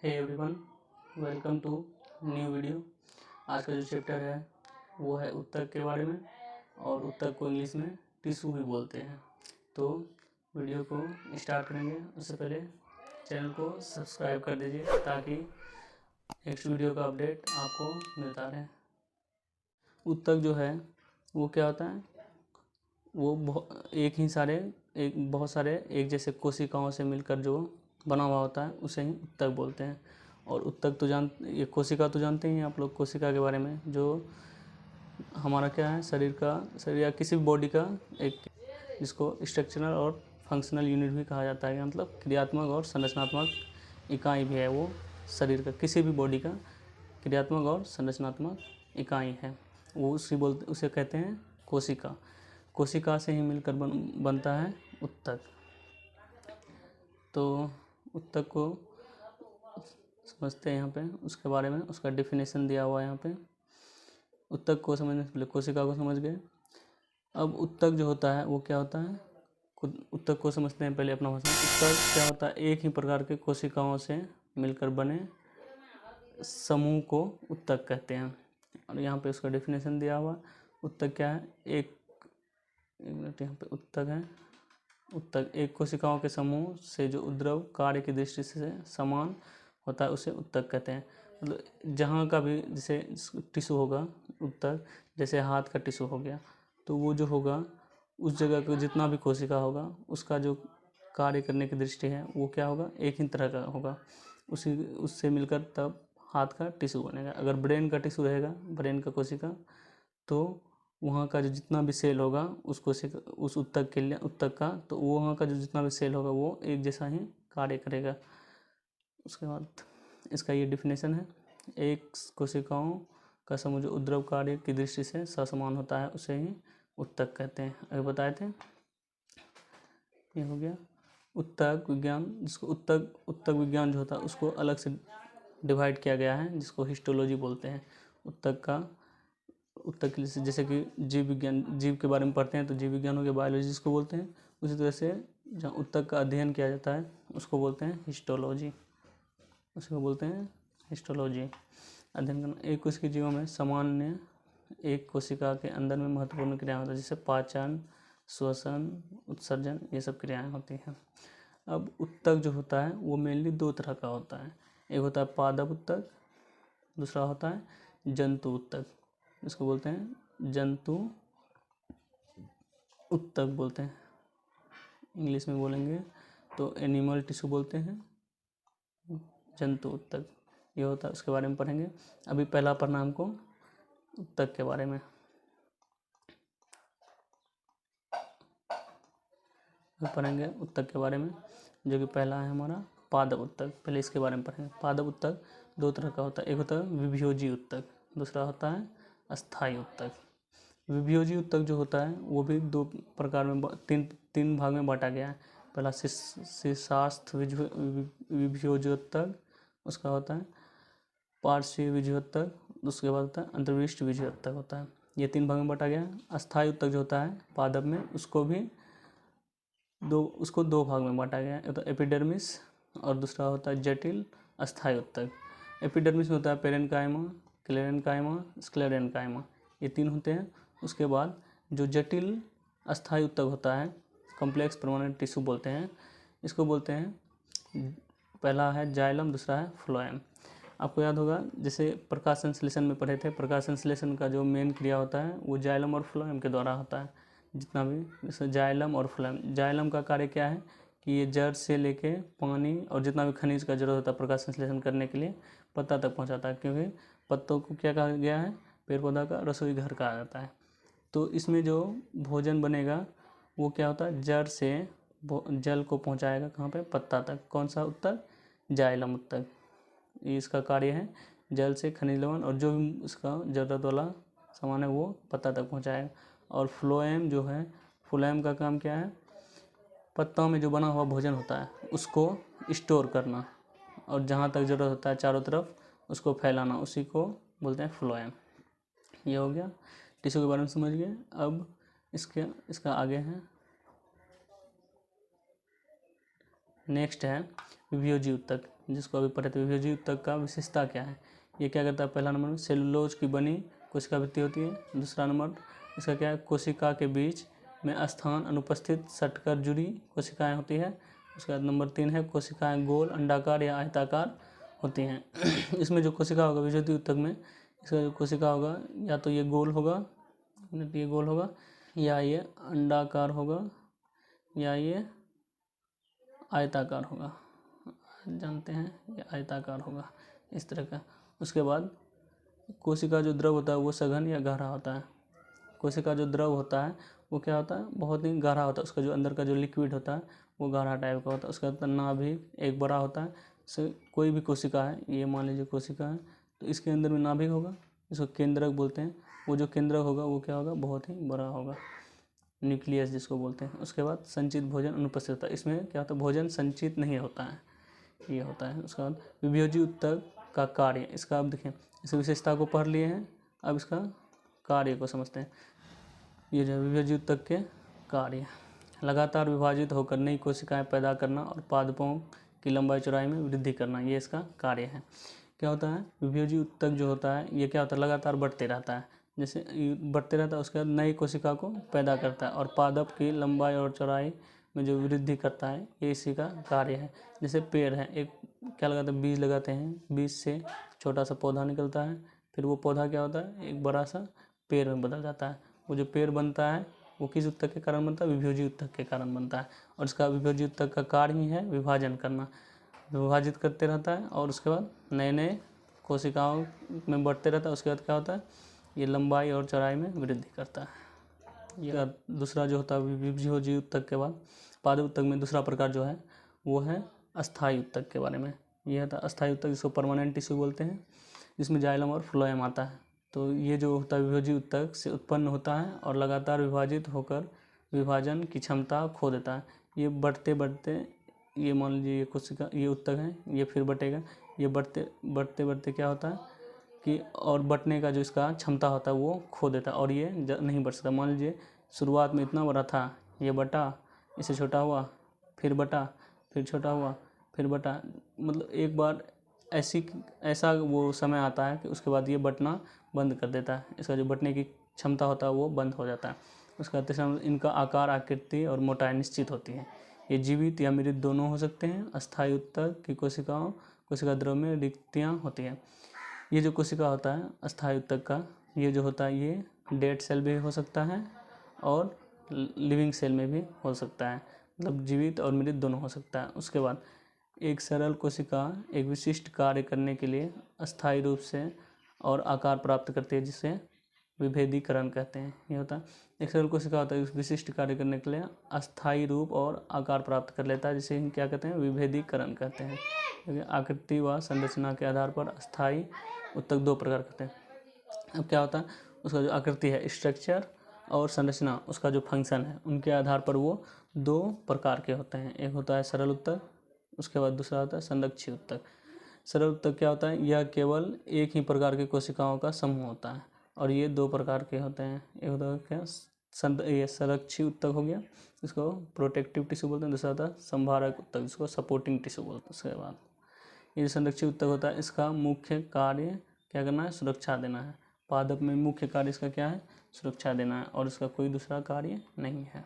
Hey everyone, welcome to new video. आज का जो चैप्टर है वो है उत्तक के बारे में, और उत्तक को इंग्लिश में टिश्यू भी बोलते हैं। तो वीडियो को स्टार्ट करेंगे उससे पहले चैनल को सब्सक्राइब कर दीजिए ताकि नेक्स्ट वीडियो का अपडेट आपको मिलता रहे। उत्तक जो है वो क्या होता है, वो बहुत सारे एक जैसे कोशिकाओं से मिलकर जो बना हुआ होता है उसे ही उत्तक बोलते हैं। और उत्तक तो ये कोशिका तो जानते ही हैं आप लोग कोशिका के बारे में, जो हमारा क्या है शरीर या किसी भी बॉडी का एक जिसको स्ट्रक्चरल और फंक्शनल यूनिट भी कहा जाता है, मतलब क्रियात्मक और संरचनात्मक इकाई भी है। वो शरीर का किसी भी बॉडी का क्रियात्मक और संरचनात्मक इकाई है, वो उसे कहते हैं कोशिका। कोशिका से ही मिलकर बनता है उत्तक। तो उत्तक को समझते हैं यहाँ पे, उसके बारे में उसका डेफिनेशन दिया हुआ है यहाँ पे। उत्तक को समझने से पहले कोशिका को समझ गए। अब उत्तक जो होता है वो क्या होता है, उत्तक को समझते हैं पहले अपना भाषा। उत्तक क्या होता है, एक ही प्रकार के कोशिकाओं से मिलकर बने समूह को उत्तक कहते हैं। और यहाँ पे उसका डेफिनेशन दिया हुआ। उत्तक क्या है, एक मिनट, यहाँ पे उत्तक है। उत्तक एक कोशिकाओं के समूह से जो उद्रव कार्य की दृष्टि से समान होता है उसे उत्तक कहते हैं। मतलब जहाँ का भी जैसे टिश्यू होगा उत्तक, जैसे हाथ का टिश्यू हो गया, तो वो जो होगा उस जगह का जितना भी कोशिका होगा उसका जो कार्य करने की दृष्टि है वो क्या होगा, एक ही तरह का होगा। उससे मिलकर तब हाथ का टिश्यू बनेगा। अगर ब्रेन का टिश्यू रहेगा, ब्रेन का कोशिका, तो वहाँ का जो जितना भी सेल होगा उस उत्तक के लिए उत्तक का, तो वो वहाँ का जो जितना भी सेल होगा वो एक जैसा ही कार्य करेगा। उसके बाद इसका ये डिफिनेशन है, एक कोशिकाओं का समूह जो उद्रव कार्य की दृष्टि से ससमान होता है उसे ही उत्तक कहते हैं। अभी बताए थे, ये हो गया उत्तक विज्ञान। जिसको उत्तक विज्ञान जो होता है उसको अलग से डिवाइड किया गया है, जिसको हिस्टोलॉजी बोलते हैं। उत्तक जैसे कि जीव विज्ञान, जीव के बारे में पढ़ते हैं तो जीव विज्ञान हो गया, बायोलॉजी जिसको बोलते हैं। उसी तरह से जहाँ उत्तक का अध्ययन किया जाता है उसको बोलते हैं हिस्टोलॉजी, उसको बोलते हैं हिस्टोलॉजी। अध्ययन करना एक कोशिका जीवों में सामान्य एक कोशिका के अंदर में महत्वपूर्ण क्रियाएं होती है, जैसे पाचन, श्वसन, उत्सर्जन, ये सब क्रियाएं होती हैं। अब उत्तक जो होता है वो मेनली दो तरह का होता है। एक होता है पादप उत्तक, दूसरा होता है जंतु उत्तक। इसको बोलते हैं जंतु उत्तक बोलते हैं। इंग्लिश में बोलेंगे तो एनिमल टिश्यू बोलते हैं, जंतु उत्तक ये होता है। उसके बारे में पढ़ेंगे। अभी पहला पढ़ना हमको उत्तक के बारे में। पढ़ेंगे उत्तक के बारे में, जो कि पहला है हमारा पादप उत्तक। पहले इसके बारे में पढ़ेंगे। पादप उत्तक दो तरह का होता है, एक होता है विभियोजी उत्तक, दूसरा होता है अस्थायी उत्तक। विभियोजी उत्तक जो होता है वो भी दो प्रकार में तीन भाग में बांटा गया है। पहला शीर्षस्थ विभियोजोत्तक, उसका होता है पार्श्वीय विभियोत्तक, उसके बाद होता है अंतर्विष्ट विभियोत्तक होता है। ये तीन भाग में बांटा गया है। अस्थायी उत्तक जो होता है पादप में, उसको दो भाग में बांटा गया है, तो एपिडर्मिस और दूसरा होता है जटिल अस्थायी उत्तक। एपिडर्मिस में होता है पेरेन्काइमा, क्लेरेन्काइमा, स्क्लेरेन्काइमा, ये तीन होते हैं। उसके बाद जो जटिल अस्थायी उत्तक होता है, कॉम्प्लेक्स परमानेंट टिश्यू बोलते हैं, इसको बोलते हैं, पहला है जाइलम, दूसरा है फ्लोएम। आपको याद होगा जैसे प्रकाश संश्लेषण में पढ़े थे, प्रकाश संश्लेषण का जो मेन क्रिया होता है वो जाइलम और फ्लोएम के द्वारा होता है। जितना भी जैसे जाइलम और फ्लोएम, जाइलम का कार्य क्या है कि ये जड़ से लेके पानी और जितना भी खनिज का जरूरत होता है प्रकाश संश्लेषण करने के लिए पत्ता तक पहुंचाता है, क्योंकि पत्तों को क्या कहा गया है, पेड़ पौधा का रसोई घर कहा जाता है। तो इसमें जो भोजन बनेगा वो क्या होता है, जड़ से जल को पहुंचाएगा कहाँ पे, पत्ता तक। कौन सा उत्तक, जाइलम उत्तक। इसका कार्य है जल से खनिज लवण और जो भी इसका जरूरत वाला सामान है वो पत्ता तक पहुंचाएगा। और फ्लोएम जो है, फ्लोएम का काम क्या है, पत्तों में जो बना हुआ भोजन होता है उसको स्टोर करना और जहाँ तक ज़रूरत होता है चारों तरफ उसको फैलाना, उसी को बोलते हैं फ्लोएम। ये हो गया टिश्यू के बारे में समझ गए। अब इसका आगे है, नेक्स्ट है विभियोजी उत्तक। जिसको अभी पढ़े थे, विभाजीय ऊतक का विशेषता क्या है। ये क्या करता है, पहला नंबर सेलुलोज की बनी कोशिका वृत्ति होती है। दूसरा नंबर इसका क्या है, कोशिका के बीच में स्थान अनुपस्थित सटकर जुड़ी कोशिकाएं होती है। उसके बाद नंबर 3 है कोशिकाएं गोल, अंडाकार या आयताकार होती हैं। इसमें जो कोशिका होगा विभाजीय ऊतक में, इसका जो कोशिका होगा या तो ये गोल होगा, ये गोल होगा, या ये अंडाकार होगा, या ये आयताकार होगा। जानते हैं ये आयताकार होगा इस तरह का। उसके बाद कोशिका जो द्रव होता है वो सघन या गहरा होता है। कोशिका जो द्रव होता है वो क्या होता है, बहुत ही गहरा होता है। उसका जो अंदर का जो लिक्विड होता है वो गहरा टाइप का होता है। उसका तन्ना भी एक बड़ा होता है। से कोई भी कोशिका है, ये मान लीजिए कोशिका है, तो इसके अंदर में नाभिक होगा, इसको केंद्रक बोलते हैं। वो जो केंद्रक होगा वो क्या होगा, बहुत ही बड़ा होगा, न्यूक्लियस जिसको बोलते हैं। उसके बाद संचित भोजन अनुपस्थित होता है। इसमें क्या होता है, भोजन संचित नहीं होता है, ये होता है। उसके बाद विभाजीय ऊतक का कार्य, इसका अब देखें, इस विशेषता को पढ़ लिए हैं, अब इसका कार्य को समझते हैं। ये जो विभाजीय ऊतक के कार्य, लगातार विभाजित होकर नई कोशिकाएं पैदा करना और पादपों की लंबाई चौड़ाई में वृद्धि करना, ये इसका कार्य है। क्या होता है, विभाजीय ऊतक जो होता है ये क्या होता है, लगातार बढ़ते रहता है। जैसे बढ़ते रहता है, उसके बाद नई कोशिका को पैदा करता है और पादप की लंबाई और चौड़ाई में जो वृद्धि करता है, ये इसी का कार्य है। जैसे पेड़ है, एक क्या लगाते हैं, बीज लगाते हैं, बीज से छोटा सा पौधा निकलता है, फिर वो पौधा क्या होता है, एक बड़ा सा पेड़ में बदल जाता है। वो जो पेड़ बनता है वो किस ऊतक के कारण बनता है, विभाजीय ऊतक के कारण बनता है। और इसका विभाजीय ऊतक का कार्य ही है विभाजन करना, विभाजित करते रहता है और उसके बाद नए नए कोशिकाओं में बढ़ते रहता है। उसके बाद क्या होता है, ये लंबाई और चौड़ाई में वृद्धि करता है। यह दूसरा जो होता है विभाजीय ऊतक के बाद पादप ऊतक में दूसरा प्रकार जो है वो है अस्थायी ऊतक के बारे में। यह होता है अस्थायी ऊतक, जिसको परमानेंट टिश्यू बोलते हैं, जिसमें जाइलम और फ्लोएम आता है। तो ये जो होता है विभाजीय ऊतक से उत्पन्न होता है और लगातार विभाजित होकर विभाजन की क्षमता खो देता है। ये बढ़ते बढ़ते, ये मान लीजिए ये कोशिका, ये ऊतक है, ये फिर बटेगा, ये बढ़ते बढ़ते बढ़ते क्या होता है कि और बटने का जो इसका क्षमता होता है वो खो देता है और ये नहीं बढ़ सकता। मान लीजिए शुरुआत में इतना बड़ा था, ये बटा, इससे छोटा हुआ, फिर बटा, फिर छोटा हुआ, फिर बटा, मतलब एक बार ऐसा वो समय आता है कि उसके बाद ये बटना बंद कर देता है। इसका जो बटने की क्षमता होता है वो बंद हो जाता है। उसका तीसरा, इनका आकार, आकृति और मोटाई निश्चित होती है। ये जीवित या मृत दोनों हो सकते हैं। अस्थायी ऊतक की कोशिका द्रव में रिक्तियाँ होती हैं। ये जो कोशिका होता है अस्थायी ऊतक का, ये जो होता है ये डेड सेल भी हो सकता है और लिविंग सेल में भी हो सकता है, मतलब जीवित और मृत दोनों हो सकता है। उसके बाद एक सरल कोशिका एक विशिष्ट कार्य करने के लिए अस्थायी रूप से और आकार प्राप्त करती है, जिसे विभेदीकरण कहते हैं। ये होता है एक सरल कोशिका होता है उस विशिष्ट कार्य करने के लिए अस्थायी रूप और आकार प्राप्त कर लेता है, जिसे हम क्या कहते हैं, विभेदीकरण कहते हैं। क्योंकि आकृति व संरचना के आधार पर अस्थायी ऊतक दो प्रकार करते हैं। अब क्या होता है, उसका जो आकृति है, स्ट्रक्चर, और संरचना, उसका जो फंक्शन है, उनके आधार पर वो दो प्रकार के होते हैं। एक होता है सरल ऊतक, उसके बाद दूसरा होता है संरक्षी ऊतक। सरल ऊतक क्या होता है, यह केवल एक ही प्रकार की कोशिकाओं का समूह होता है और ये दो प्रकार के होते हैं। एक होता है क्या, ये संरक्षी ऊतक हो गया, इसको प्रोटेक्टिव टिश्यू बोलते हैं। दूसरा होता है संभारक ऊतक, जिसको सपोर्टिंग टिश्यू बोलते हैं। उसके बाद ये संरक्षी ऊतक होता है, इसका मुख्य कार्य क्या करना है, सुरक्षा देना है। पादप में मुख्य कार्य इसका क्या है, सुरक्षा देना है और इसका कोई दूसरा कार्य नहीं है।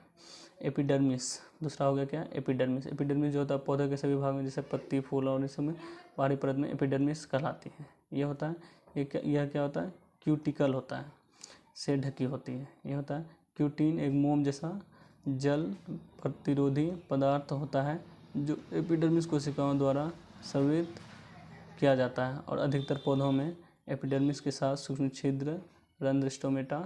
एपिडर्मिस दूसरा हो गया क्या, एपिडर्मिस। एपिडर्मिस जो होता है पौधे के सभी भाग में, जैसे पत्ती, फूल और इसमें बाहरी परत में एपिडर्मिस कहलाती है। ये होता है, यह क्या होता है, क्यूटिकल होता है, से ढकी होती है। यह होता है क्यूटिन, एक मोम जैसा जल प्रतिरोधी पदार्थ होता है जो एपिडर्मिस कोशिकाओं द्वारा स्रावित किया जाता है और अधिकतर पौधों में एपिडर्मिस के साथ सूक्ष्म छिद्र रंध्र स्टोमेटा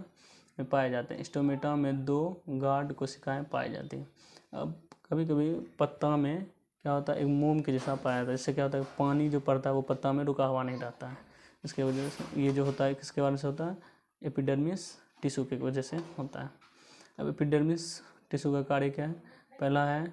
में पाए जाते हैं। स्टोमेटा में दो गार्ड कोशिकाएं पाई जाती हैं। अब कभी कभी पत्ता में क्या होता है, एक मोम के जैसा पाया जाता है, इससे क्या होता है, पानी जो पड़ता है वो पत्ता में रुका हुआ नहीं रहता है। इसके वजह से ये जो होता है किसके वजह से होता है, एपिडर्मिस टिश्यू की वजह से होता है। अब एपिडर्मिस टिश्यू का कार्य क्या है, पहला है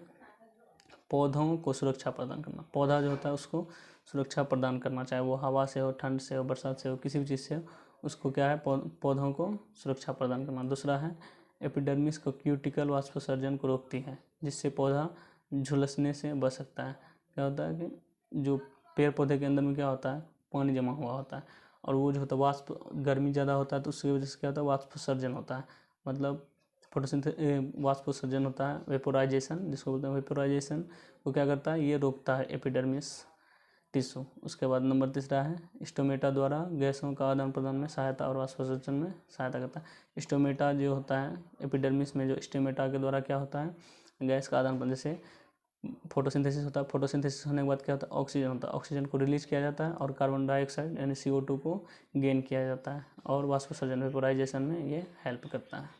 पौधों को सुरक्षा प्रदान करना। पौधा जो होता है उसको सुरक्षा प्रदान करना, चाहे वो हवा से हो, ठंड से हो, बरसात से हो, किसी भी चीज़ से हो, उसको क्या है, पौधों को सुरक्षा प्रदान करना। दूसरा है एपिडर्मिस को क्यूटिकल वाष्पोत्सर्जन को रोकती है, जिससे पौधा झुलसने से बच सकता है। क्या होता है कि जो पेड़ पौधे के अंदर में क्या होता है, पानी जमा हुआ होता है, और वो जो होता है वाष्प, गर्मी ज़्यादा होता है तो उसकी वजह से क्या होता है, वाष्पोत्सर्जन होता है, मतलब वाष्पोत्सर्जन होता है, वेपोराइजेशन जिसको बोलते हैं वेपोराइजेशन, वो क्या करता है, ये रोकता है एपिडर्मिस टिश्यू। उसके बाद नंबर तीसरा है स्टोमेटा द्वारा गैसों का आदान प्रदान में सहायता और वाष्पोत्सर्जन में सहायता करता है। स्टोमेटा जो होता है एपिडर्मिस में, जो स्टोमेटा के द्वारा क्या होता है, गैस का आदान प्रदान, जैसे फोटोसिंथेसिस होता है, फोटोसिंथेसिस होने के बाद क्या होता है, ऑक्सीजन होता है, ऑक्सीजन को रिलीज किया जाता है और कार्बन डाइऑक्साइड यानी CO2 को गेन किया जाता है, और वाष्पोत्सर्जन वेपोराइजेशन में ये हेल्प करता है।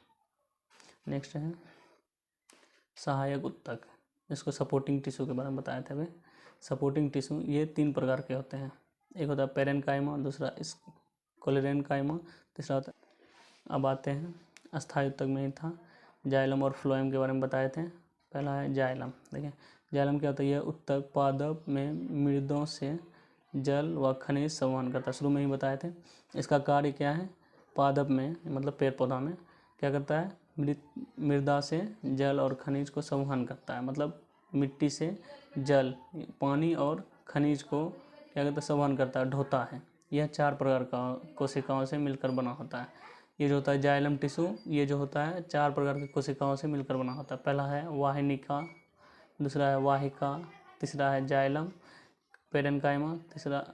नेक्स्ट है सहायक ऊतक, इसको सपोर्टिंग टिश्यू के बारे में बताए थे अभी। सपोर्टिंग टिश्यू ये 3 प्रकार के होते हैं, एक होता है पेरेन्काइमा, दूसरा स्क्लेरेन्काइमा, तीसरा होता है, अब आते हैं अस्थायी ऊतक में ही था, जाइलम और फ्लोएम के बारे में बताए थे। पहला है जाइलम। देखिए जाइलम क्या होता है, यह ऊतक पादप में मृदों से जल व खनिज संवहन करता है, शुरू में ही बताए थे। इसका कार्य क्या है, पादप में मतलब पेड़ पौधा में क्या करता है, मृदा से जल और खनिज को संवहन करता है, मतलब मिट्टी से जल, पानी और खनिज को क्या करता है, संवहन करता है, ढोता है। यह 4 प्रकार का कोशिकाओं से मिलकर बना होता है। ये जो होता है जाइलम टिश्यू, ये जो होता है 4 प्रकार की कोशिकाओं से मिलकर बना होता है। पहला है वाहिनिका, दूसरा है वाहिका, तीसरा है जाइलम पेरेन्काइमा,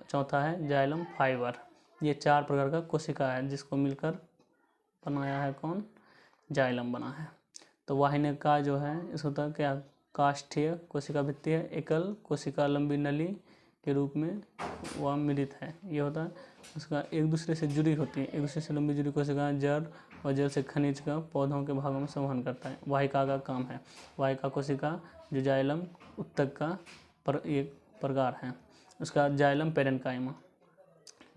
चौथा है जाइलम फाइबर। ये 4 प्रकार का कोशिका है जिसको मिलकर बनाया है कौन, जाइलम बना है। तो वाहिनिका जो है इस होता है क्या, काष्ठीय कोशिका भित्ति है, एकल कोशिका लंबी नली के रूप में वह मिलित है। ये होता है उसका एक दूसरे से जुड़ी होती है, एक दूसरे से लंबी जुड़ी कोशिकाएं जड़ और जल से खनिज का पौधों के भागों में संवहन करता है। वाहिका का काम है, वाहिका कोशिका जो जाइलम ऊतक का एक प्रकार है। उसका जाइलम पेरेन्काइमा,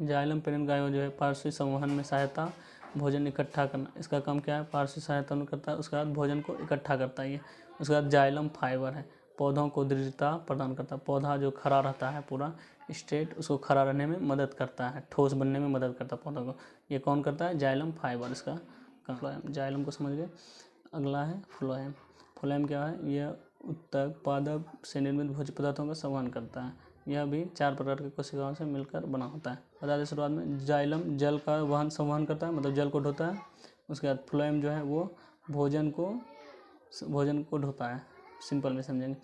जाइलम पेरेन्काइमा जो है पार्श्विक संवहन में सहायता, भोजन इकट्ठा करना, इसका काम क्या है, पार्श्विक सहायता करता है, उसके बाद भोजन को इकट्ठा करता है ये। उसके बाद जाइलम फाइबर है, पौधों को दृढ़ता प्रदान करता है, पौधा जो खड़ा रहता है पूरा स्ट्रेट, उसको खड़ा रहने में मदद करता है, ठोस बनने में मदद करता है पौधों को, ये कौन करता है, जाइलम फाइबर। इसका फ्लोएम, जाइलम को समझ गए। अगला है फ्लोएम। फ्लोएम क्या है, यह ऊतक पादप से निर्मित भोज्य पदार्थों का संवहन करता है। यह भी 4 प्रकार की कोशिकाओं से मिलकर बना होता है। बता दें शुरुआत में, जाइलम जल का संवहन करता है, मतलब जल को ढोता है। उसके बाद फ्लोएम जो है वो भोजन को ढोता है, सिंपल में समझेंगे।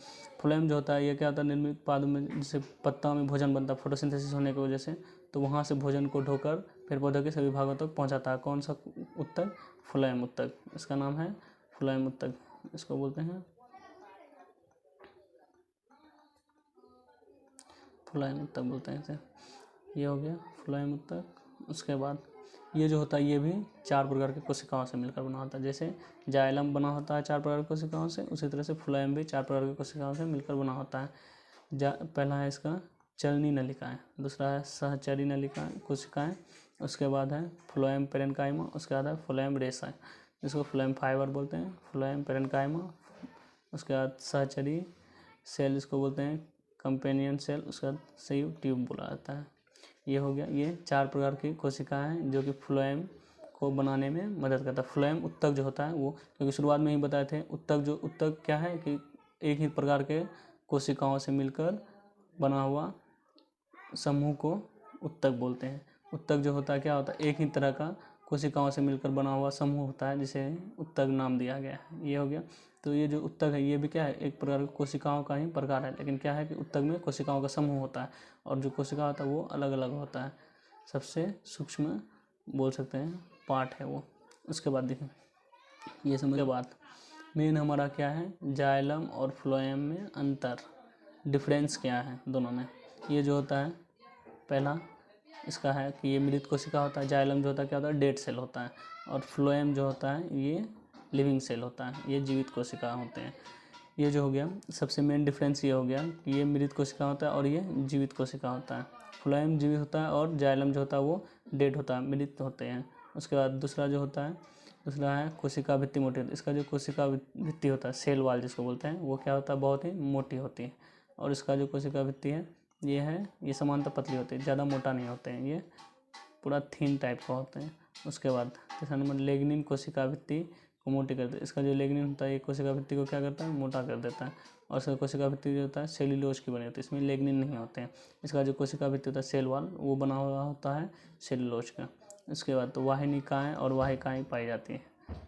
फ्लोएम जो होता है ये क्या होता है, निर्मित पादप में जैसे पत्ता में भोजन बनता है फोटोसिंथेसिस होने की वजह से, तो वहाँ से भोजन को ढोकर फिर पौधे के सभी भागों तक पहुँचाता है। कौन सा ऊतक, फ्लोएम ऊतक, इसका नाम है फ्लोएम ऊतक, इसको बोलते हैं फ्लोएम ऊतक बोलते हैं इसे। ये हो गया फ्लोएम ऊतक। उसके बाद ये जो होता है ये भी 4 प्रकार के कोशिकाओं से मिलकर बना होता है। जैसे जाइलम बना होता है 4 प्रकार की कोशिकाओं से, उसी तरह से फ्लोएम भी 4 प्रकार की कोशिकाओं से मिलकर बना होता है। पहला है इसका चलनी नलिकाएं, दूसरा है सहचरी नलिकाएं कोशिकाएं, उसके बाद है फ्लोएम पेरेन्काइमा, उसके बाद है फ्लोएम रेसा, जिसको फ्लोएम फाइबर बोलते हैं, फ्लोएम पेरेन्काइमा। उसके बाद सहचरी सेल इसको बोलते हैं कंपेनियन सेल, उसका संयुक्त ट्यूब बोला जाता है। ये हो गया, ये 4 प्रकार की कोशिकाएं हैं जो कि फ्लोएम को बनाने में मदद करता है। फ्लोएम ऊतक जो होता है वो, क्योंकि शुरुआत में ही बताए थे, ऊतक क्या है कि एक ही प्रकार के कोशिकाओं से मिलकर बना हुआ समूह को ऊतक बोलते हैं। ऊतक जो होता है क्या होता है, एक ही तरह का कोशिकाओं से मिलकर बना हुआ समूह होता है, जिसे ऊतक नाम दिया गया है। ये हो गया। तो ये जो ऊतक है ये भी क्या है, एक प्रकार की कोशिकाओं का ही प्रकार है, लेकिन क्या है कि ऊतक में कोशिकाओं का समूह होता है और जो कोशिका होता है वो अलग अलग होता है, सबसे सूक्ष्म बोल सकते हैं पार्ट है वो। उसके बाद देखिए, ये समझ के बाद मेन हमारा क्या है, जाइलम और फ्लोएम में अंतर, डिफरेंस क्या है दोनों में। ये जो होता है पहला इसका है कि ये मृत कोशिका होता है, जाइलम जो होता है क्या होता है, डेड सेल होता है, और फ्लोएम जो होता है ये लिविंग सेल होता है, ये जीवित कोशिका होते हैं। ये जो हो गया सबसे मेन डिफरेंस ये हो गया कि ये मृत कोशिका होता है और ये जीवित कोशिका होता है। फ्लोएम जीवित होता है और जाइलम जो होता है वो डेड होता है, मृत होते हैं। उसके बाद दूसरा जो होता है, दूसरा है कोशिका भित्ति मोटी होती है। इसका जो कोशिका भित्ति होता है, सेल वाल जिसको बोलते हैं, वो क्या होता है, बहुत ही मोटी होती है। और इसका जो कोशिका भित्ति है ये है, ये सामान्यतः पतली होती है, ज़्यादा मोटा नहीं होते हैं, ये पूरा थीन टाइप का होते हैं। उसके बाद तीसरा नंबर लेग्निन कोशिका भित्ति को मोटी कर देता है। इसका जो लेग्निन होता है ये कोशिका भित्ति को क्या करता है, मोटा कर देता है। और इसका कोशिका भित्ति जो होता है सेल्यूलोज की बनी होती है, इसमें लिग्निन नहीं होते हैं। इसका जो कोशिका भित्ति होता है सेल वॉल वो बना हुआ होता है सेल्यूलोज का। उसके बाद तो वाहिनिकाएँ और वाहिकाएँ पाई जाती हैं।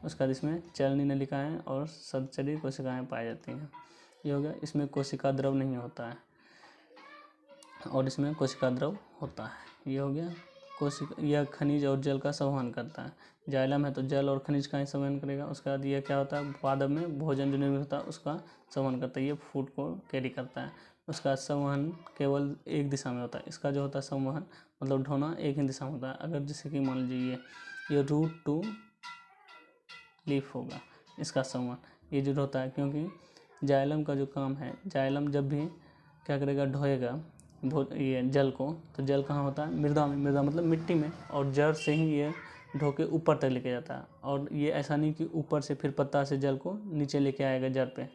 उसके बाद इसमें चलनी नलिकाएँ और सदचरी कोशिकाएँ पाई जाती हैं। ये हो गया। इसमें कोशिका द्रव नहीं होता है और इसमें कोशिका द्रव होता है। ये हो गया। कोशिका यह खनिज और जल का संवहन करता है। जाइलम है तो जल और खनिज का ही संवहन करेगा। उसके बाद यह क्या होता है, पादप में भोजन जो निर्मित होता है उसका संवहन करता है, ये फूड को कैरी करता है। उसका संवहन केवल एक दिशा में होता है। इसका जो होता है संवहन मतलब ढोना एक ही दिशा में होता है। अगर जैसे कि मान लीजिए ये रूट टू लीफ होगा इसका संवहन ये जो होता है, क्योंकि जाइलम का जो काम है, जाइलम जब भी क्या करेगा, ढोएगा ये जल को, तो जल कहाँ होता है, मृदा में। मृदा मतलब मिट्टी में, और जड़ से ही ये ढो के ऊपर तक लेके जाता है। और ये ऐसा नहीं कि ऊपर से फिर पत्ता से जल को नीचे लेके आएगा जड़ पे,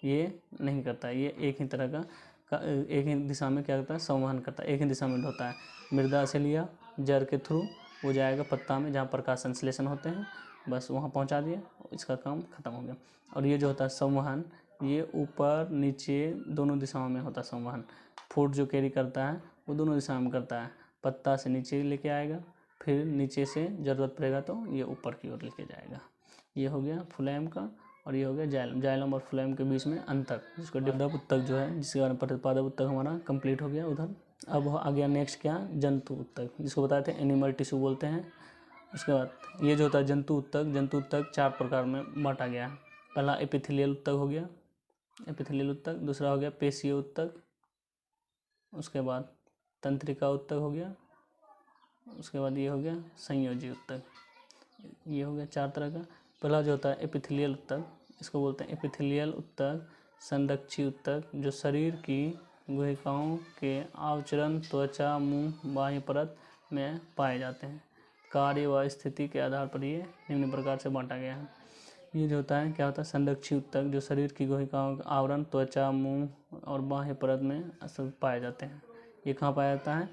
ये नहीं करता है। ये एक ही तरह का एक ही दिशा में क्या करता है, संवहन करता है, एक ही दिशा में ढोता है। मृदा से लिया जड़ के थ्रू वो जाएगा पत्ता में, जहाँ प्रकाश संश्लेषण होते हैं, बस वहाँ पहुँचा दिया, इसका काम खत्म हो गया। और ये जो होता है संवहन, ये ऊपर नीचे दोनों दिशाओं में होता है संवहन। फूड जो कैरी करता है वो दोनों दिशाओं में करता है। पत्ता से नीचे लेके आएगा, फिर नीचे से ज़रूरत पड़ेगा तो ये ऊपर की ओर लेके जाएगा। ये हो गया फ्लोएम का, और ये हो गया जाइलम। जाइलम और फ्लोएम के बीच में अंतर, जिसको पादप उत्तक जो है, जिसके बारे में पादप उत्तक हमारा कंप्लीट हो गया उधर। अब आ गया नेक्स्ट क्या, जंतु उत्तक, जिसको बताए थे एनिमल टिश्यू बोलते हैं। उसके बाद ये जो होता है जंतु उत्तक, जंतु उत्तक 4 प्रकार में बांटा गया है। पहला एपिथेलियल उत्तक हो गया, एपिथेलियल उत्तक। दूसरा हो गया पेशीय उत्तक। उसके बाद तंत्रिका उत्तक हो गया। उसके बाद ये हो गया संयोजी उत्तक। ये हो गया 4 तरह का। पहला जो होता है एपिथेलियल उत्तक, इसको बोलते हैं एपिथेलियल उत्तक संरक्षी उत्तक, जो शरीर की गुहिकाओं के आवचरण त्वचा, मुंह, बाह्य परत में पाए जाते हैं। कार्य व स्थिति के आधार पर ये निम्न प्रकार से बांटा गया है। ये जो होता है क्या होता है, संरक्षी उत्तक, जो शरीर की गुहिकाओं का आवरण त्वचा, मुंह और बाह्य परत में असल पाए जाते हैं। ये कहाँ पाया जाता है,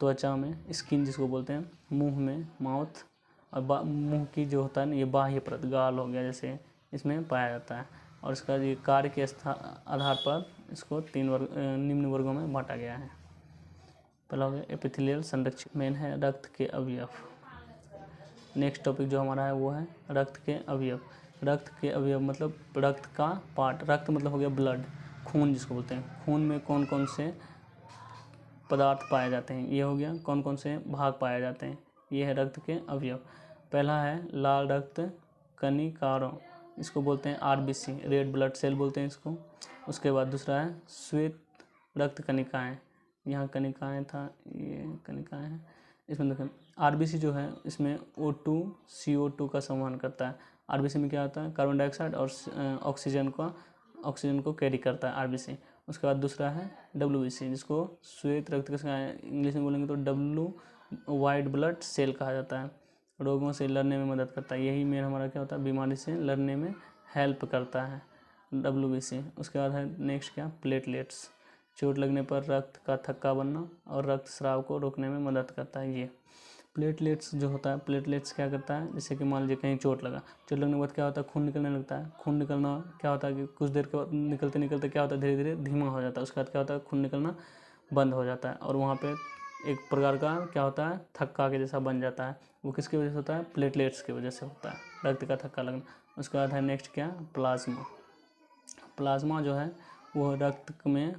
त्वचा में, स्किन जिसको बोलते हैं, मुंह में, माउथ, और मुंह की जो होता है ना ये बाह्य परत, गाल हो गया जैसे, इसमें पाया जाता है। और इसका ये कार्य के आधार पर इसको 3 निम्न वर्गों में बांटा गया है। पहला हो गया एपिथेलियल संरक्षित। मेन है रक्त के अवयव। नेक्स्ट टॉपिक जो हमारा है वो है रक्त के अवयव। रक्त के अवयव मतलब रक्त का पार्ट। रक्त मतलब हो गया ब्लड, खून जिसको बोलते हैं। खून में कौन कौन से पदार्थ पाए जाते हैं, ये हो गया कौन कौन से भाग पाए जाते हैं, ये है रक्त के अवयव। पहला है लाल रक्त कणिकारों, इसको बोलते हैं आरबीसी, रेड ब्लड सेल बोलते हैं इसको। उसके बाद दूसरा है श्वेत रक्त कणिकाएँ, यहाँ कणिकाएँ था, ये कणिकाएँ हैं। इसमें देखें आरबीसी जो है इसमें O2 CO2 का संवहन करता है। आरबीसी में क्या होता है, कार्बन डाइऑक्साइड और ऑक्सीजन को कैरी करता है आरबीसी। उसके बाद दूसरा है WBC, जिसको श्वेत रक्त कणिकाएँ, इंग्लिश में बोलेंगे तो W वाइट ब्लड सेल कहा जाता है। रोगों से लड़ने में मदद करता है, यही मेन हमारा क्या होता है, बीमारी से लड़ने में हेल्प करता है WBC। उसके बाद है नेक्स्ट क्या, प्लेटलेट्स, चोट लगने पर रक्त का थक्का बनना और रक्तस्राव को रोकने में मदद करता है। ये प्लेटलेट्स जो होता है, प्लेटलेट्स क्या करता है, जैसे कि मान लीजिए कहीं चोट लगा, चोट लगने के बाद क्या होता है, खून निकलने लगता है। खून निकलना क्या होता है कि कुछ देर के बाद निकलते निकलते क्या होता है, धीरे धीरे धीमा हो जाता है। उसके बाद क्या होता है, खून निकलना बंद हो जाता है, और वहाँ पे एक प्रकार का क्या होता है, थक्का के जैसा बन जाता है। वो किसकी वजह से होता है, प्लेटलेट्स की वजह से होता है, रक्त का थक्का लगना। उसके बाद है नेक्स्ट क्या, प्लाज्मा। प्लाज्मा जो है वो रक्त में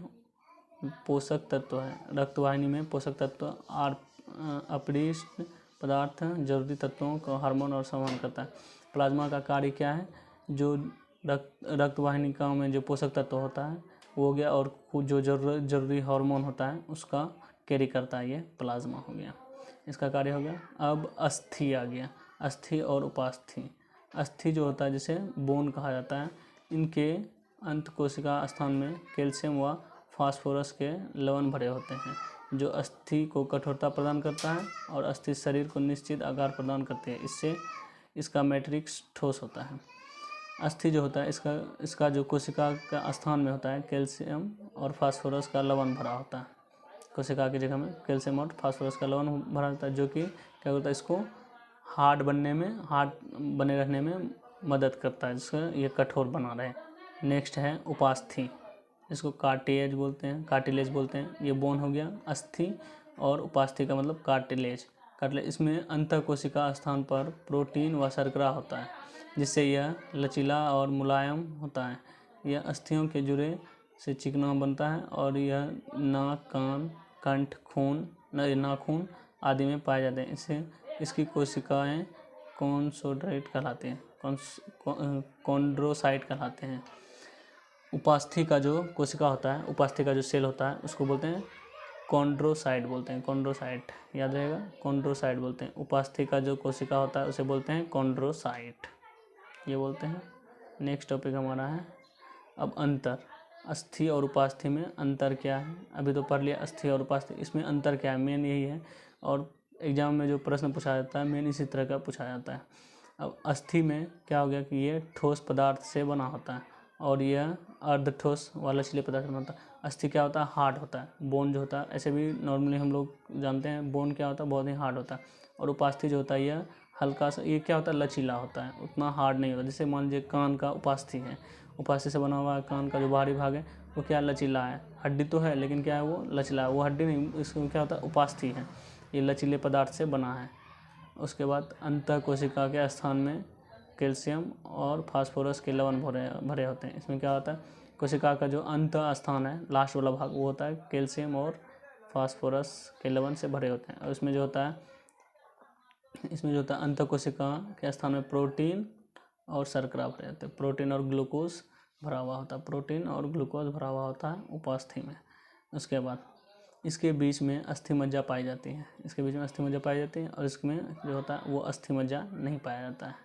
पोषक तत्व है, रक्तवाहिनी में पोषक तत्व और अपरिष्ट पदार्थ, जरूरी तत्वों का हार्मोन और संवहन करता है। प्लाज्मा का कार्य क्या है, जो रक्तवाहिनिकाओं में जो पोषक तत्व होता है वो हो गया, और जो जरूरी हार्मोन होता है उसका कैरी करता है, ये प्लाज्मा हो गया, इसका कार्य हो गया। अब अस्थि आ गया, अस्थि और उपास्थि। अस्थि जो होता है जिसे बोन कहा जाता है, इनके अंत कोशिका स्थान में कैल्शियम व फास्फोरस के लवण भरे होते हैं, जो अस्थि को कठोरता प्रदान करता है और अस्थि शरीर को निश्चित आकार प्रदान करती है। इससे इसका मैट्रिक्स ठोस होता है। अस्थि जो होता है इसका जो कोशिका का स्थान में होता है, कैल्शियम और फास्फोरस का लवण भरा होता है। कोशिका की जगह में कैल्शियम और फास्फोरस का लवण भरा होता है, जो कि क्या होता है, इसको हार्ड बने रहने में मदद करता है, जिससे ये कठोर बना रहे। नेक्स्ट है उपास्थि। इसको कार्टिलेज बोलते हैं। ये बोन हो गया अस्थि, और उपास्थि का मतलब कार्टिलेज। इसमें अंतःकोशिका स्थान पर प्रोटीन व शर्करा होता है, जिससे यह लचीला और मुलायम होता है। यह अस्थियों के जुड़े से चिकना बनता है, और यह नाक, कान, कंठ, नाखून आदि में पाए जाते हैं। इसकी कोशिकाएं कॉन्ड्रोसाइट कहलाते हैं, कॉन्ड्रोसाइट कहलाते हैं। उपास्थि का जो कोशिका होता है, उपास्थि का जो सेल होता है, उसको बोलते हैं कॉन्ड्रोसाइट बोलते हैं। कॉन्ड्रोसाइट याद रहेगा, कॉन्ड्रोसाइट बोलते हैं। उपास्थि का जो कोशिका होता है उसे बोलते हैं कॉन्ड्रोसाइट, ये बोलते हैं। नेक्स्ट टॉपिक हमारा है अब अंतर। अस्थि और उपास्थि में अंतर क्या है? अभी तो पढ़ लिया अस्थि और उपास्थि, इसमें अंतर क्या है? मेन यही है, और एग्जाम में जो प्रश्न पूछा जाता है मेन इसी तरह का पूछा जाता है। अब अस्थि में क्या हो गया कि ये ठोस पदार्थ से बना होता है, और यह अर्धठोस वाला लचीले पदार्थ बनता है। अस्थि क्या होता है? हार्ड होता है। बोन जो होता है, ऐसे भी नॉर्मली हम लोग जानते हैं बोन क्या होता है, बहुत ही हार्ड होता है। और उपास्थि जो होता है यह हल्का सा, ये क्या होता है? लचीला होता है, उतना हार्ड नहीं होता। जैसे मान लीजिए कान का उपास्थि है, उपास्थि से बना हुआ है कान का जो बाहरी भाग है वो क्या लचीला है, हड्डी तो है लेकिन क्या है वो लचीला है, वो हड्डी नहीं, इसको क्या होता है? उपास्थि है, ये लचीले पदार्थ से बना है। उसके बाद अंतःकोशिका के स्थान में कैल्शियम और फास्फोरस के लवण भरे होते हैं। इसमें क्या होता है? कोशिका का जो अंत स्थान है, लास्ट वाला भाग, वो होता है कैल्शियम और फास्फोरस के लवण से भरे होते हैं। और इसमें जो होता है अंतःकोशिका के स्थान में प्रोटीन और शर्करा भरे होते हैं। प्रोटीन और ग्लूकोज भरा हुआ होता है उपास्थि में। उसके बाद इसके बीच में अस्थि मज्जा पाई जाती है, और इसमें जो होता है वो अस्थि मज्जा नहीं पाया जाता है।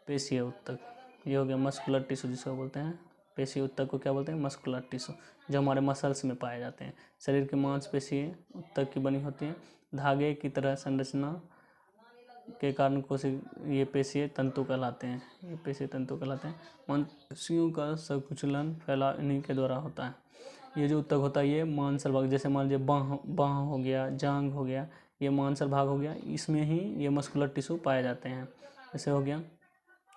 पेशीय उत्तक, ये हो गया मस्कुलर टिश्यू जिसको बोलते हैं। पेशीय उत्तक को क्या बोलते हैं? मस्कुलर टिश्यू, जो हमारे मसल्स में पाए जाते हैं। शरीर की मांसपेशी उत्तक की बनी होती है। धागे की तरह संरचना के कारण ये पेशीय तंतु कहलाते हैं। मांसपेशियों का संकुचलन फैलाव इन्हीं के द्वारा होता है। ये जो उत्तक होता है ये मांसल भाग, जैसे मान लीजिए बाँह हो गया, जांघ हो गया, ये मांसल भाग हो गया, इसमें ही ये मस्कुलर टिश्यू पाए जाते हैं। ऐसे हो गया,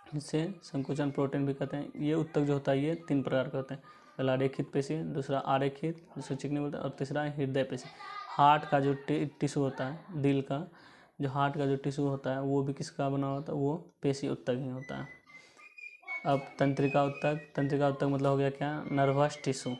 इससे संकुचन प्रोटीन भी कहते हैं। ये उत्तक जो होता है ये 3 प्रकार के होते हैं। पहला रेखित पेशी, दूसरा आरेखित, जिसको चिकनी बोलते हैं, और तीसरा हृदय पेशी। हार्ट का जो टिश्यू होता है, दिल का जो हार्ट का जो टिश्यू होता है वो भी किसका बना होता है? वो पेशी उत्तक ही होता है। अब तंत्रिका उत्तक मतलब हो गया क्या? Nervous tissue.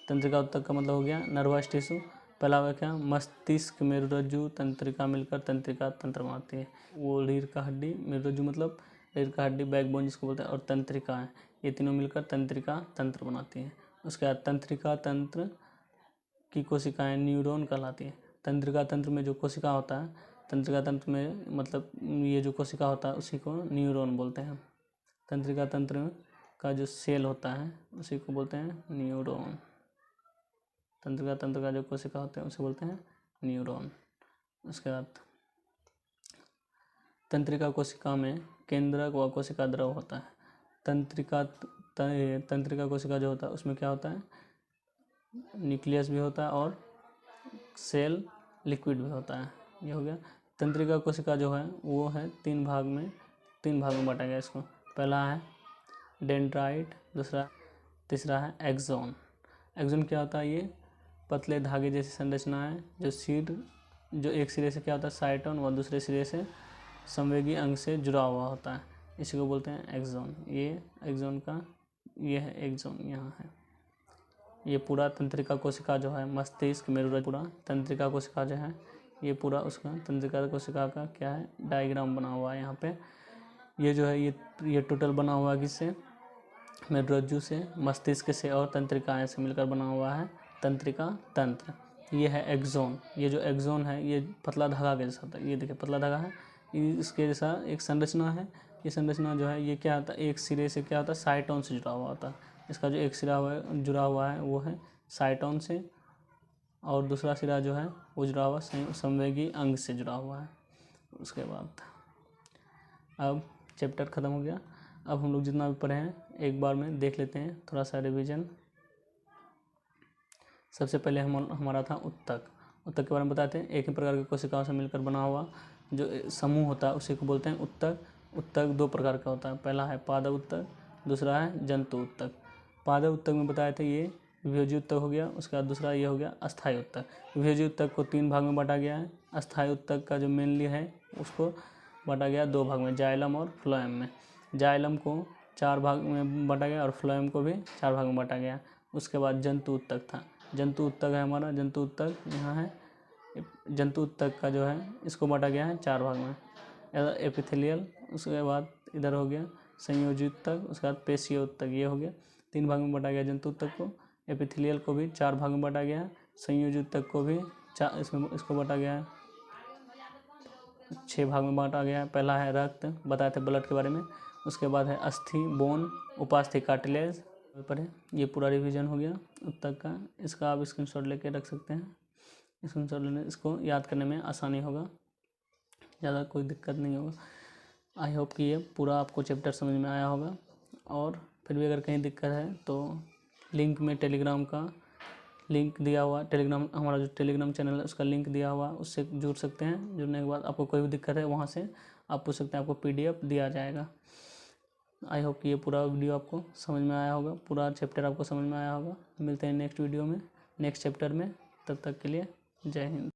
तंत्रिका उत्तक का मतलब हो गया नर्वस टिश्यू। पहला हो गया क्या? मस्तिष्क, मेरुरज्जु, तंत्रिका मिलकर तंत्रिका तंत्र बनाती है। वो रीढ़ का हड्डी, मेरुरज्जु मतलब रीढ़ का हड्डी, बैकबोन जिसको बोलते हैं, और तंत्रिका है, ये तीनों मिलकर तंत्रिका तंत्र बनाती है। उसके बाद तंत्रिका तंत्र की कोशिकाएं न्यूरॉन कहलाती है। तंत्रिका तंत्र में जो कोशिका होता है, तंत्रिका तंत्र में मतलब ये जो कोशिका होता है उसी को न्यूरॉन बोलते हैं। तंत्रिका तंत्र का जो सेल होता है उसी को बोलते हैं न्यूरॉन। तंत्रिका तंत्र का जो कोशिका होते हैं उसे बोलते हैं न्यूरॉन। उसके बाद तंत्रिका कोशिका में केंद्रक व कोशिका द्रव होता है। तंत्रिका कोशिका जो होता है उसमें क्या होता है? न्यूक्लियस भी होता है और सेल लिक्विड भी होता है। ये हो गया। तंत्रिका कोशिका जो है वो है 3 भाग में बांटा गया इसको। पहला है डेंड्राइट, तीसरा है एक्सोन। एक्सोन क्या होता है? ये पतले धागे जैसी संरचना है जो एक सिरे से क्या होता है? साइटोन, व दूसरे सिरे से संवेगी अंग से जुड़ा हुआ होता है, इसी को बोलते हैं एक्सोन। ये एक्सोन का ये है एक्सोन, यहाँ है। ये पूरा तंत्रिका कोशिका जो है, मस्तिष्क, मेरुरज्जु, पूरा तंत्रिका कोशिका जो है ये पूरा उसका तंत्रिका कोशिका का क्या है? डायग्राम बना हुआ है यहाँ पे। ये जो है ये टोटल बना हुआ है किससे? मेरुरज्जु से, मस्तिष्क से और तंत्रिकाएं से मिलकर बना हुआ है तंत्रिका तंत्र। ये है एक्सोन। ये जो एक्सोन है ये पतला धागा के जैसा होता है। ये देखिए पतला धागा है, इसके जैसा एक संरचना है। ये संरचना जो है ये क्या होता है? एक सिरे से क्या होता है? साइटोन से जुड़ा हुआ होता है। इसका जो एक सिरा जुड़ा हुआ है वो है साइटोन से, और दूसरा सिरा जो है वो जुड़ा हुआ संवेगी अंग से जुड़ा हुआ है। उसके बाद अब चैप्टर ख़त्म हो गया। अब हम लोग जितना भी पढ़े हैं एक बार में देख लेते हैं, थोड़ा सा रिवीजन। सबसे पहले हमारा था उत्तक के बारे में बताते हैं। एक ही प्रकार की कोशिकाओं से मिलकर बना हुआ जो समूह होता है उसी को बोलते हैं उत्तक 2 प्रकार का होता है। पहला है पादप उत्तक, दूसरा है जंतु उत्तक। पादप उत्तक में बताए थे ये विभेज्य उत्तक हो गया। उसके बाद दूसरा ये हो गया अस्थायी उत्तक। विभेज्य उत्तक को 3 भाग में बांटा गया है। अस्थायी उत्तक का जो मेनली है उसको बांटा गया 2 भाग में, जाइलम और फ्लोएम में। जाइलम को 4 भाग में बांटा गया और फ्लोएम को भी 4 भाग में बांटा गया। उसके बाद जंतु उत्तक था। जंतु उत्तक है हमारा, जंतु उत्तक यहाँ है। जंतु उत्तक का जो है इसको बांटा गया है 4 भाग में, एपिथेलियल, उसके बाद इधर हो गया संयोजी उत्तक, उसके बाद पेशीय उत्तक, ये हो गया। 3 भाग में बांटा गया जंतु उत्तक को। एपिथेलियल को भी 4 भाग में बांटा गया है। संयोजी उत्तक को भी इसको बांटा गया है 6 भाग में बांटा गया है। पहला है रक्त, बताए थे ब्लड के बारे में। उसके बाद है अस्थि, बोन, उपास्थि, कार्टिलेज पर है। ये पूरा रिवीजन हो गया उत्तक का। इसका आप स्क्रीनशॉट लेके रख सकते हैं। स्क्रीनशॉट लेने इसको याद करने में आसानी होगा, ज़्यादा कोई दिक्कत नहीं होगा। आई होप कि ये पूरा आपको चैप्टर समझ में आया होगा। और फिर भी अगर कहीं दिक्कत है तो लिंक में टेलीग्राम का लिंक दिया हुआ, टेलीग्राम हमारा जो टेलीग्राम चैनल है उसका लिंक दिया हुआ, उससे जुड़ सकते हैं। जुड़ने के बाद आपको कोई भी दिक्कत है वहाँ से आप पूछ सकते हैं, आपको PDF दिया जाएगा। आई होप कि ये पूरा वीडियो आपको समझ में आया होगा, पूरा चैप्टर आपको समझ में आया होगा। मिलते हैं नेक्स्ट वीडियो में, नेक्स्ट चैप्टर में। तब तक के लिए जय हिंद।